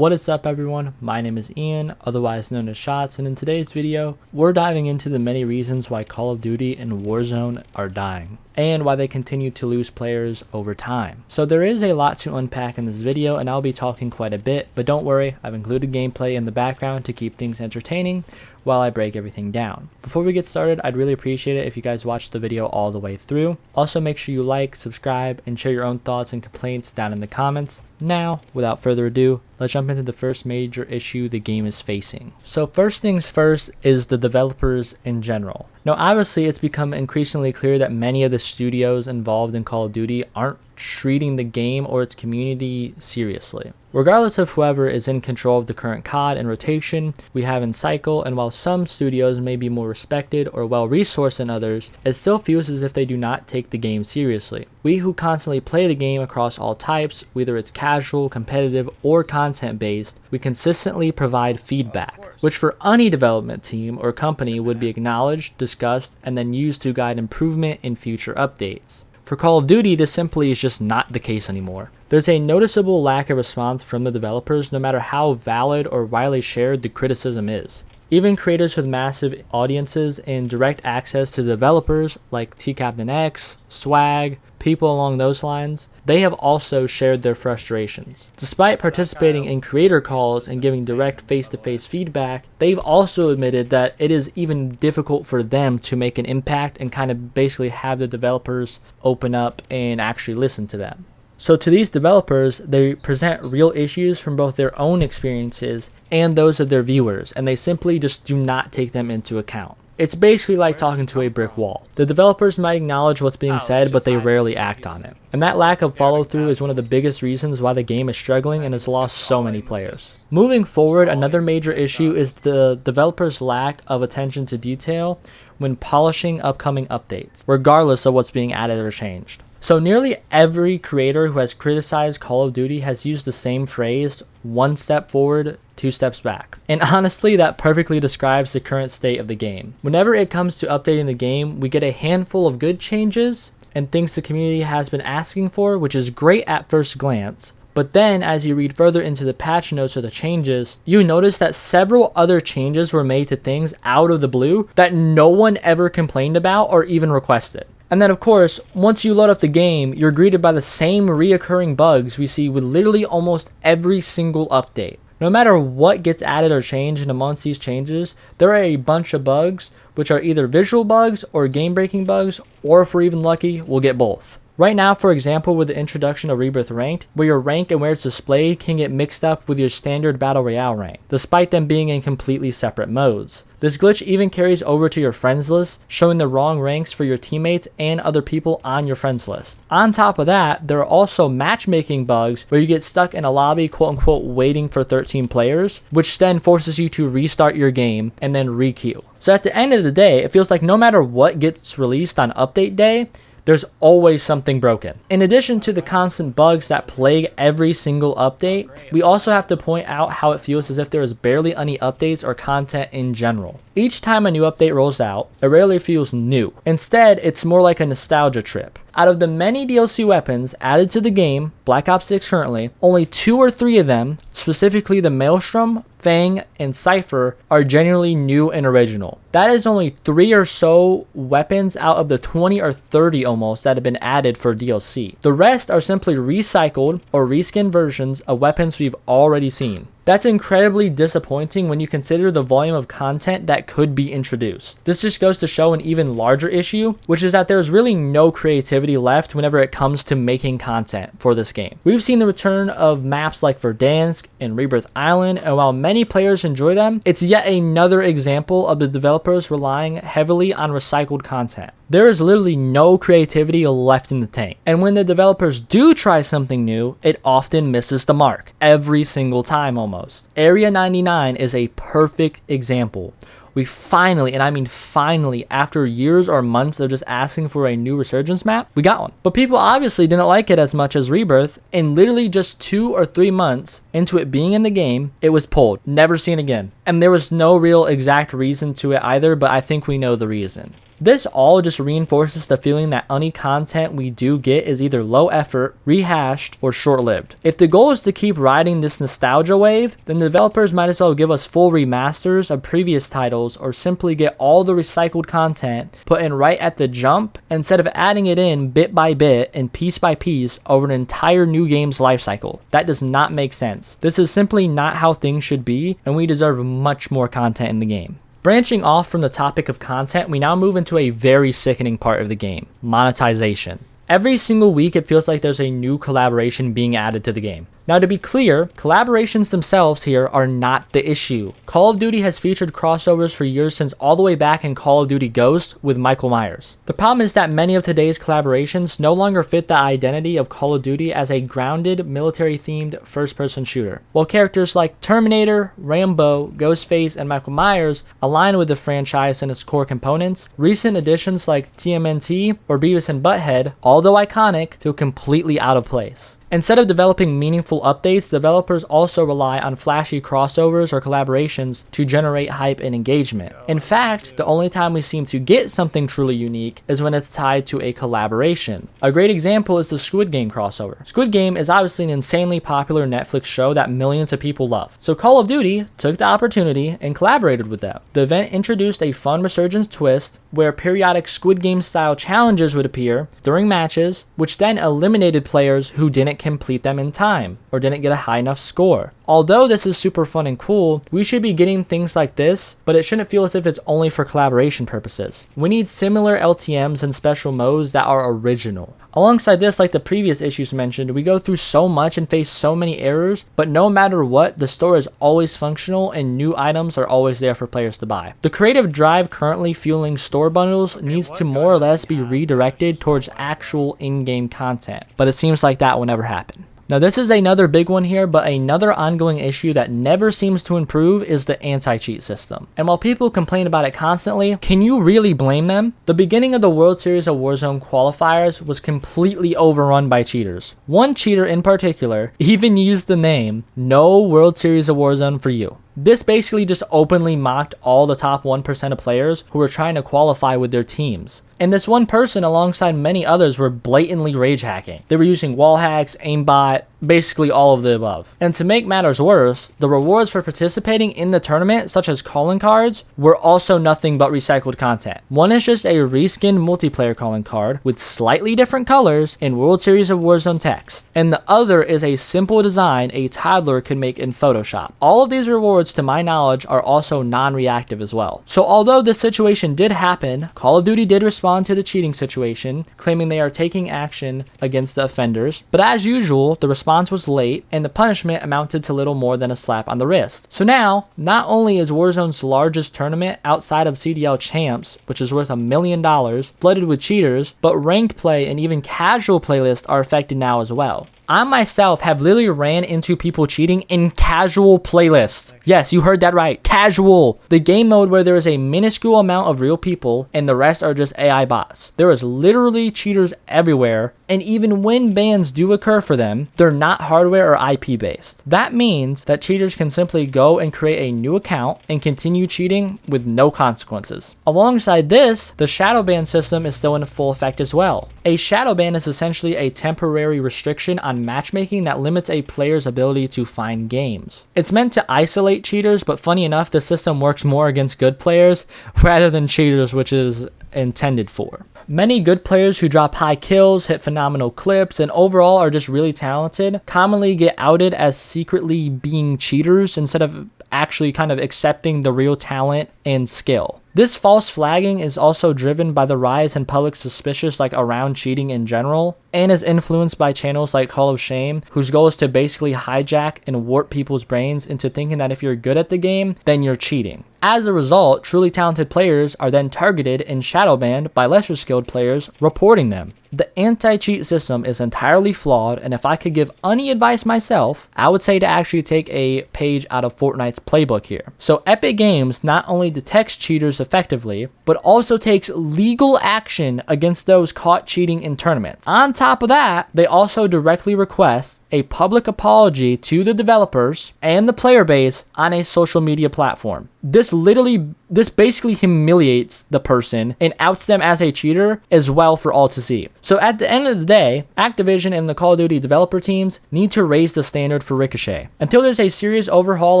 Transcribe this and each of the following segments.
What is up everyone, my name is Ian, otherwise known as Shots, and in today's video, we're diving into the many reasons why Call of Duty and Warzone are dying, and why they continue to lose players over time. So there is a lot to unpack in this video, and I'll be talking quite a bit, but don't worry, I've included gameplay in the background to keep things entertaining while I break everything down. Before we get started, I'd really appreciate it if you guys watch the video all the way through. Also make sure you like, subscribe, and share your own thoughts and complaints down in the comments. Now, without further ado, let's jump into the first major issue the game is facing. So first things first is the developers in general. Now obviously it's become increasingly clear that many of the studios involved in Call of Duty aren't treating the game or its community seriously. Regardless of whoever is in control of the current COD and rotation we have in cycle, and while some studios may be more respected or well resourced than others, it still feels as if they do not take the game seriously. We who constantly play the game across all types, whether it's casual, competitive, or content based, we consistently provide feedback, which for any development team or company would be acknowledged, discussed, and then used to guide improvement in future updates. For Call of Duty, this simply is just not the case anymore. There's a noticeable lack of response from the developers no matter how valid or widely shared the criticism is. Even creators with massive audiences and direct access to developers like TCaptainX, Swag, people along those lines, they have also shared their frustrations. Despite participating in creator calls and giving direct face-to-face feedback, they've also admitted that it is even difficult for them to make an impact and kind of basically have the developers open up and actually listen to them. So to these developers, they present real issues from both their own experiences and those of their viewers, and they simply just do not take them into account. It's basically like talking to a brick wall. The developers might acknowledge what's being said, but they rarely act on it. And that lack of follow-through is one of the biggest reasons why the game is struggling and has lost so many players. Moving forward, another major issue is the developers' lack of attention to detail when polishing upcoming updates, regardless of what's being added or changed. So nearly every creator who has criticized Call of Duty has used the same phrase, one step forward, two steps back. And honestly, that perfectly describes the current state of the game. Whenever it comes to updating the game, we get a handful of good changes and things the community has been asking for, which is great at first glance. But then as you read further into the patch notes or the changes, you notice that several other changes were made to things out of the blue that no one ever complained about or even requested. And then of course, once you load up the game, you're greeted by the same reoccurring bugs we see with literally almost every single update. No matter what gets added or changed, and amongst these changes, there are a bunch of bugs, which are either visual bugs or game-breaking bugs, or if we're even lucky, we'll get both. Right now, for example, with the introduction of Rebirth Ranked, where your rank and where it's displayed can get mixed up with your standard Battle Royale rank, despite them being in completely separate modes. This glitch even carries over to your friends list, showing the wrong ranks for your teammates and other people on your friends list. On top of that, there are also matchmaking bugs where you get stuck in a lobby, quote unquote, waiting for 13 players, which then forces you to restart your game and then re-queue. So at the end of the day, it feels like no matter what gets released on update day, there's always something broken. In addition to the constant bugs that plague every single update, we also have to point out how it feels as if there is barely any updates or content in general. Each time a new update rolls out, it rarely feels new. Instead, it's more like a nostalgia trip. Out of the many DLC weapons added to the game, Black Ops 6 currently, only 2 or 3 of them, specifically the Maelstrom, Fang, and Cypher, are genuinely new and original. That is only 3 or so weapons out of the 20 or 30 almost that have been added for DLC. The rest are simply recycled or reskinned versions of weapons we've already seen. That's incredibly disappointing when you consider the volume of content that could be introduced. This just goes to show an even larger issue, which is that there's really no creativity left whenever it comes to making content for this game. We've seen the return of maps like Verdansk and Rebirth Island, and while many players enjoy them, it's yet another example of the developers relying heavily on recycled content. There is literally no creativity left in the tank. And when the developers do try something new, it often misses the mark. Every single time almost. Area 99 is a perfect example. We finally, and I mean finally, after years or months of just asking for a new Resurgence map, we got one. But people obviously didn't like it as much as Rebirth, and literally just 2 or 3 months into it being in the game, it was pulled, never seen again. And there was no real exact reason to it either, but I think we know the reason. This all just reinforces the feeling that any content we do get is either low effort, rehashed, or short-lived. If the goal is to keep riding this nostalgia wave, then developers might as well give us full remasters of previous titles or simply get all the recycled content put in right at the jump instead of adding it in bit by bit and piece by piece over an entire new game's lifecycle. That does not make sense. This is simply not how things should be, and we deserve much more content in the game. Branching off from the topic of content, we now move into a very sickening part of the game, monetization. Every single week, it feels like there's a new collaboration being added to the game. Now, to be clear, collaborations themselves here are not the issue. Call of Duty has featured crossovers for years, since all the way back in Call of Duty Ghost with Michael Myers. The problem is that many of today's collaborations no longer fit the identity of Call of Duty as a grounded, military-themed first-person shooter. While characters like Terminator, Rambo, Ghostface, and Michael Myers align with the franchise and its core components, recent additions like TMNT or Beavis and Butthead, although iconic, feel completely out of place. Instead of developing meaningful updates, developers also rely on flashy crossovers or collaborations to generate hype and engagement. In fact, the only time we seem to get something truly unique is when it's tied to a collaboration. A great example is the Squid Game crossover. Squid Game is obviously an insanely popular Netflix show that millions of people love. So Call of Duty took the opportunity and collaborated with them. The event introduced a fun resurgence twist where periodic Squid Game style challenges would appear during matches, which then eliminated players who didn't complete them in time or didn't get a high enough score. Although this is super fun and cool, we should be getting things like this, but it shouldn't feel as if it's only for collaboration purposes. We need similar LTMs and special modes that are original. Alongside this, like the previous issues mentioned, we go through so much and face so many errors, but no matter what, the store is always functional and new items are always there for players to buy. The creative drive currently fueling store bundles needs to more or less be redirected towards actual in-game content, but it seems like that will never happen. Now, this is another big one here, but another ongoing issue that never seems to improve is the anti-cheat system. And while people complain about it constantly, can you really blame them? The beginning of the World Series of Warzone qualifiers was completely overrun by cheaters. One cheater in particular even used the name "No World Series of Warzone for you." This basically just openly mocked all the top 1% of players who were trying to qualify with their teams. And this one person, alongside many others, were blatantly rage hacking. They were using wall hacks, aimbot, basically all of the above. And to make matters worse, the rewards for participating in the tournament, such as calling cards, were also nothing but recycled content. One is just a reskinned multiplayer calling card with slightly different colors in World Series of Warzone text, and the other is a simple design a toddler could make in Photoshop. All of these rewards, to my knowledge, are also non-reactive as well. So although this situation did happen, Call of Duty did respond to the cheating situation, claiming they are taking action against the offenders, but as usual, the response was late and the punishment amounted to little more than a slap on the wrist. So now, not only is Warzone's largest tournament outside of CDL Champs, which is worth $1 million, flooded with cheaters, but ranked play and even casual playlists are affected now as well. I myself have literally ran into people cheating in casual playlists. Yes, you heard that right. Casual. The game mode where there is a minuscule amount of real people and the rest are just AI bots. There is literally cheaters everywhere, and even when bans do occur for them, they're not hardware or IP based. That means that cheaters can simply go and create a new account and continue cheating with no consequences. Alongside this, the shadow ban system is still in full effect as well. A shadow ban is essentially a temporary restriction on matchmaking that limits a player's ability to find games. It's meant to isolate cheaters, but funny enough, the system works more against good players rather than cheaters, which is intended for. Many good players who drop high kills, hit phenomenal clips, and overall are just really talented commonly get outed as secretly being cheaters instead of actually kind of accepting the real talent and skill. This false flagging is also driven by the rise in public suspicion around cheating in general, and is influenced by channels like Hall of Shame, whose goal is to basically hijack and warp people's brains into thinking that if you're good at the game, then you're cheating. As a result, truly talented players are then targeted and shadow banned by lesser skilled players reporting them. The anti-cheat system is entirely flawed, and if I could give any advice myself, I would say to actually take a page out of Fortnite's playbook here. So Epic Games not only detects cheaters effectively, but also takes legal action against those caught cheating in tournaments. On top of that, they also directly request a public apology to the developers and the player base on a social media platform. This this basically humiliates the person and outs them as a cheater as well for all to see. So at the end of the day, Activision and the Call of Duty developer teams need to raise the standard for Ricochet. Until there's a serious overhaul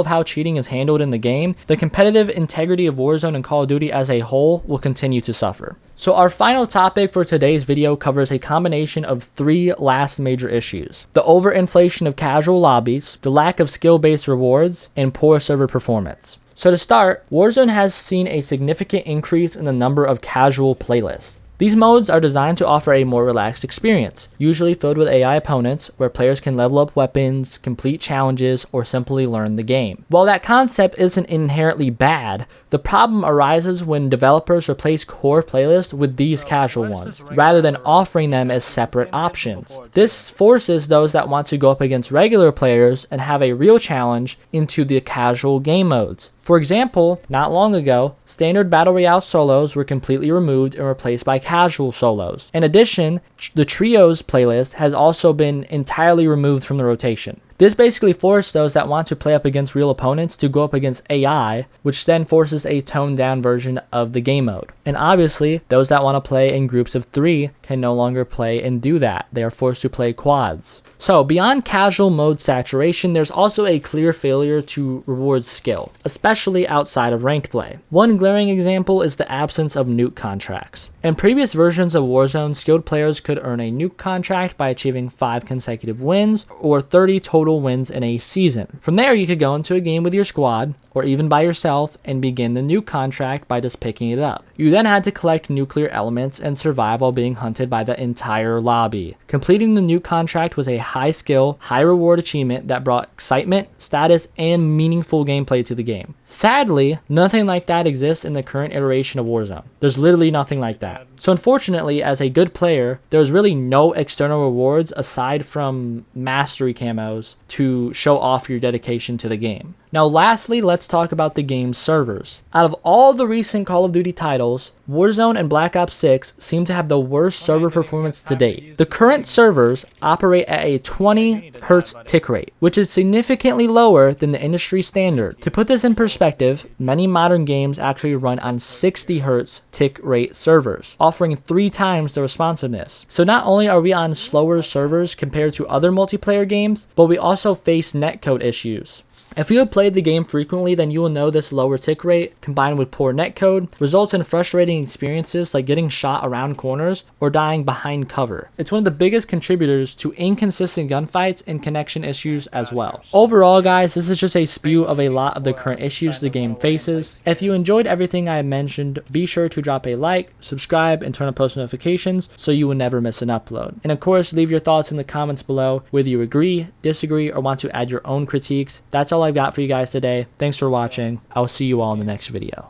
of how cheating is handled in the game, the competitive integrity of Warzone and Call of Duty as a whole will continue to suffer. So our final topic for today's video covers a combination of 3 last major issues: the overinflation of casual lobbies, the lack of skill-based rewards, and poor server performance. So to start, Warzone has seen a significant increase in the number of casual playlists. These modes are designed to offer a more relaxed experience, usually filled with AI opponents, where players can level up weapons, complete challenges, or simply learn the game. While that concept isn't inherently bad, the problem arises when developers replace core playlists with these casual ones, rather than offering them as separate options. This forces those that want to go up against regular players and have a real challenge into the casual game modes. For example, not long ago, standard Battle Royale solos were completely removed and replaced by casual solos. In addition, the Trios playlist has also been entirely removed from the rotation. This basically forced those that want to play up against real opponents to go up against AI, which then forces a toned down version of the game mode. And obviously, those that want to play in groups of 3 can no longer play and do that. They are forced to play quads. So beyond casual mode saturation, there's also a clear failure to reward skill, especially outside of ranked play. One glaring example is the absence of nuke contracts. In previous versions of Warzone, skilled players could earn a nuke contract by achieving 5 consecutive wins or 30 total wins in a season. From there, you could go into a game with your squad or even by yourself and begin the nuke contract by just picking it up. You then had to collect nuclear elements and survive while being hunted by the entire lobby. Completing the nuke contract was a high skill, high reward achievement that brought excitement, status, and meaningful gameplay to the game. Sadly, nothing like that exists in the current iteration of Warzone. There's literally nothing like that. So unfortunately, as a good player, there's really no external rewards aside from mastery camos to show off your dedication to the game. Now lastly, let's talk about the game's servers. Out of all the recent Call of Duty titles, Warzone and Black Ops 6 seem to have the worst server performance to date. The current servers operate at a 20 Hz tick rate, which is significantly lower than the industry standard. To put this in perspective, many modern games actually run on 60 Hz tick rate servers, offering 3 times the responsiveness. So not only are we on slower servers compared to other multiplayer games, but we also face netcode issues. If you have played the game frequently, then you will know this lower tick rate, combined with poor netcode, results in frustrating experiences like getting shot around corners or dying behind cover. It's one of the biggest contributors to inconsistent gunfights and connection issues as well. Overall, guys, this is just a spew of a lot of the current issues the game faces. If you enjoyed everything I mentioned, be sure to drop a like, subscribe, and turn on post notifications so you will never miss an upload. And of course, leave your thoughts in the comments below, whether you agree, disagree, or want to add your own critiques. That's all I've got for you guys today. Thanks for watching. I'll see you all in the next video.